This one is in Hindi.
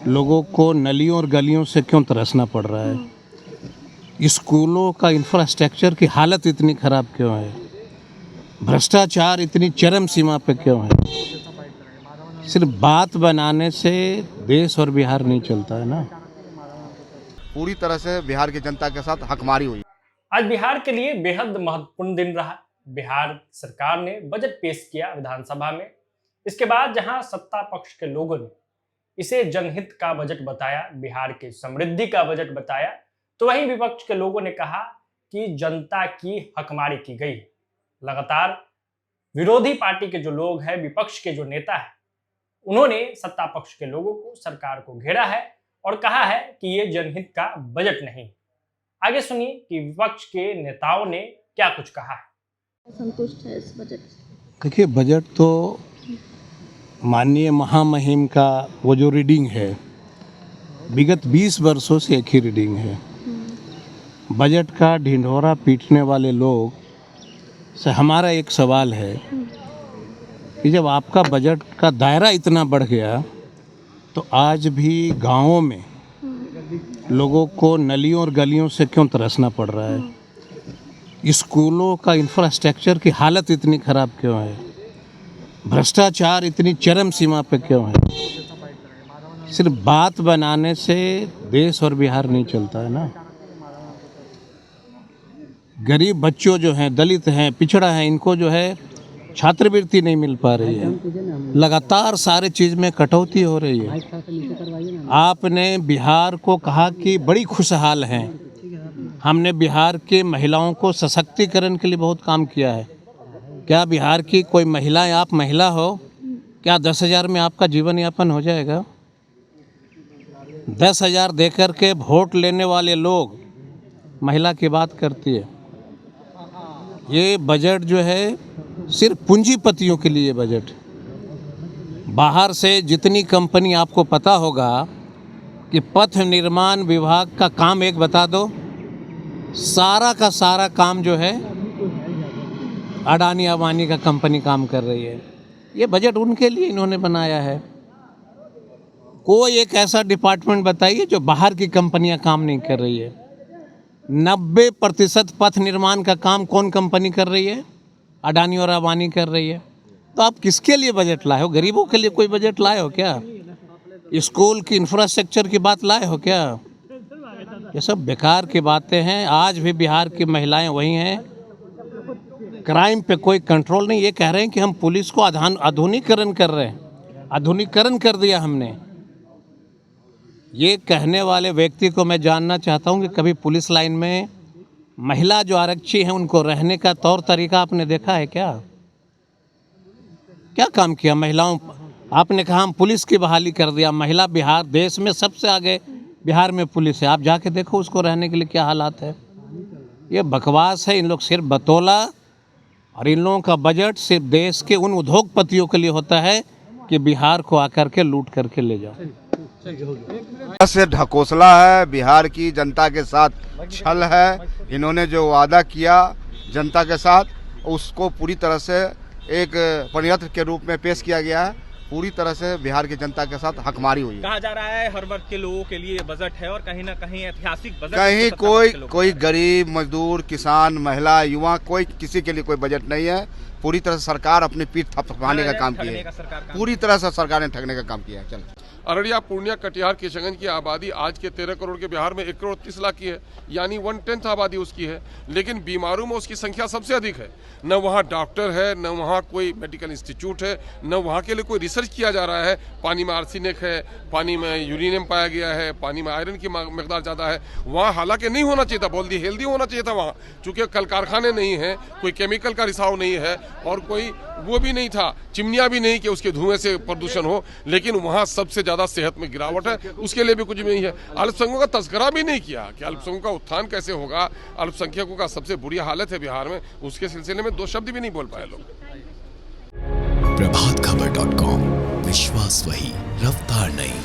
लोगों को नलियों और गलियों से क्यों तरसना पड़ रहा है? स्कूलों का इंफ्रास्ट्रक्चर की हालत इतनी ख़राब क्यों है? भ्रष्टाचार इतनी चरम सीमा पे क्यों है? सिर्फ बात बनाने से देश और बिहार नहीं चलता है ना। पूरी तरह से बिहार की जनता के साथ हकमारी हुई। आज बिहार के लिए बेहद महत्वपूर्ण दिन रहा। बिहार सरकार ने बजट पेश किया विधानसभा में। इसके बाद जहां सत्ता पक्ष के लोगों ने इसे जनहित का बजट बताया, बिहार की समृद्धि का बजट बताया, तो वहीं विपक्ष के लोगों ने कहा कि जनता की हकमारी की गई। लगातार विरोधी पार्टी के जो लोग हैं, विपक्ष के जो नेता हैं, उन्होंने सत्ता पक्ष के लोगों को, सरकार को घेरा है और कहा है कि ये जनहित का बजट नहीं। आगे सुनिए कि विपक्ष के नेताओं ने क्या कुछ कहा है। संतुष्ट है इस बजट से? देखिए, बजट तो माननीय महामहिम का वो जो रीडिंग है, विगत 20 वर्षों से एक ही रीडिंग है। बजट का ढिंढोरा पीटने वाले लोग से हमारा एक सवाल है कि जब आपका बजट का दायरा इतना बढ़ गया तो आज भी गांवों में लोगों को नलियों और गलियों से क्यों तरसना पड़ रहा है? स्कूलों का इंफ्रास्ट्रक्चर की हालत इतनी ख़राब क्यों है? भ्रष्टाचार इतनी चरम सीमा पे क्यों है? सिर्फ बात बनाने से देश और बिहार नहीं चलता है ना। गरीब बच्चों जो हैं, दलित हैं, पिछड़ा है, इनको जो है छात्रवृत्ति नहीं मिल पा रही है। लगातार सारे चीज़ में कटौती हो रही है। आपने बिहार को कहा कि बड़ी खुशहाल हैं। हमने बिहार के महिलाओं को सशक्तिकरण के लिए बहुत काम किया है। क्या बिहार की कोई महिला, आप महिला हो, क्या 10,000 में आपका जीवन यापन हो जाएगा? 10,000 देकर के वोट लेने वाले लोग महिला की बात करती है। ये बजट जो है सिर्फ पूंजीपतियों के लिए बजट। बाहर से जितनी कंपनी, आपको पता होगा कि पथ निर्माण विभाग का काम एक बता दो, सारा का सारा काम जो है अडानी अंबानी का कंपनी काम कर रही है। ये बजट उनके लिए इन्होंने बनाया है। कोई एक ऐसा डिपार्टमेंट बताइए जो बाहर की कंपनियां काम नहीं कर रही है। 90% पथ निर्माण का काम कौन कंपनी कर रही है? अडानी और अंबानी कर रही है। तो आप किसके लिए बजट लाए हो? गरीबों के लिए कोई बजट लाए हो क्या? स्कूल की इंफ्रास्ट्रक्चर की बात लाए हो क्या? ये सब बेकार की बातें हैं। आज भी बिहार की महिलाएं वही हैं। क्राइम पे कोई कंट्रोल नहीं। ये कह रहे हैं कि हम पुलिस को आधुनिकीकरण कर रहे हैं। आधुनिकीकरण कर दिया हमने। ये कहने वाले व्यक्ति को मैं जानना चाहता हूँ कि कभी पुलिस लाइन में महिला जो आरक्षी हैं उनको रहने का तौर तरीका आपने देखा है क्या? क्या काम किया महिलाओं? आपने कहा हम पुलिस की बहाली कर दिया। महिला बिहार देश में सबसे आगे बिहार में पुलिस है। आप जाके देखो उसको रहने के लिए क्या हालात है। ये बकवास है। इन लोग सिर्फ बतौला, और इन लोगों का बजट सिर्फ देश के उन उद्योगपतियों के लिए होता है कि बिहार को आकर के लूट करके ले जाओ। से ढकोसला है, बिहार की जनता के साथ छल है। इन्होंने जो वादा किया जनता के साथ, उसको पूरी तरह से एक परियंत्र के रूप में पेश किया गया है। पूरी तरह से बिहार की जनता के साथ हकमारी हुई है। कहा जा रहा है हर वर्ग के लोगों के लिए बजट है और कहीं ना कहीं ऐतिहासिक बजट। कहीं कोई गरीब, मजदूर, किसान, महिला, युवा, कोई किसी के लिए कोई बजट नहीं है। पूरी तरह से सरकार अपनी पीठ थपथपाने का काम किया है। पूरी तरह से सरकार ने ठगने का काम किया है। चलो, अररिया, पूर्णिया, कटिहार, किशनगंज की आबादी आज के 13 करोड़ के बिहार में 1 करोड़ 30 लाख की है, यानी 1/10 आबादी उसकी है। लेकिन बीमारों में उसकी संख्या सबसे अधिक है। न वहाँ डॉक्टर है, न वहाँ कोई मेडिकल इंस्टीट्यूट है, न वहाँ के लिए कोई रिसर्च किया जा रहा है। पानी में आर्सेनिक है, पानी में यूरेनियम पाया गया है, पानी में आयरन की मकदार ज़्यादा है। वहाँ हालांकि नहीं होना चाहिए था, बोल दी हेल्दी होना चाहिए था वहाँ, चूँकि कल कारखाने नहीं है, कोई केमिकल का रिसाव नहीं है और कोई वो भी नहीं था, चिमनियाँ भी नहीं कि उसके धुएं से प्रदूषण हो। लेकिन वहाँ सबसे ज़्यादा सेहत में गिरावट है, उसके लिए भी कुछ भी नहीं है। अल्पसंख्यकों का तस्करा भी नहीं किया कि अल्पसंख्यकों का उत्थान कैसे होगा। अल्पसंख्यकों का सबसे बुरी हालत है बिहार में, उसके सिलसिले में 2 शब्द भी नहीं बोल पाए लोग। प्रभातखबर.com, विश्वास वही, रफ्तार नहीं।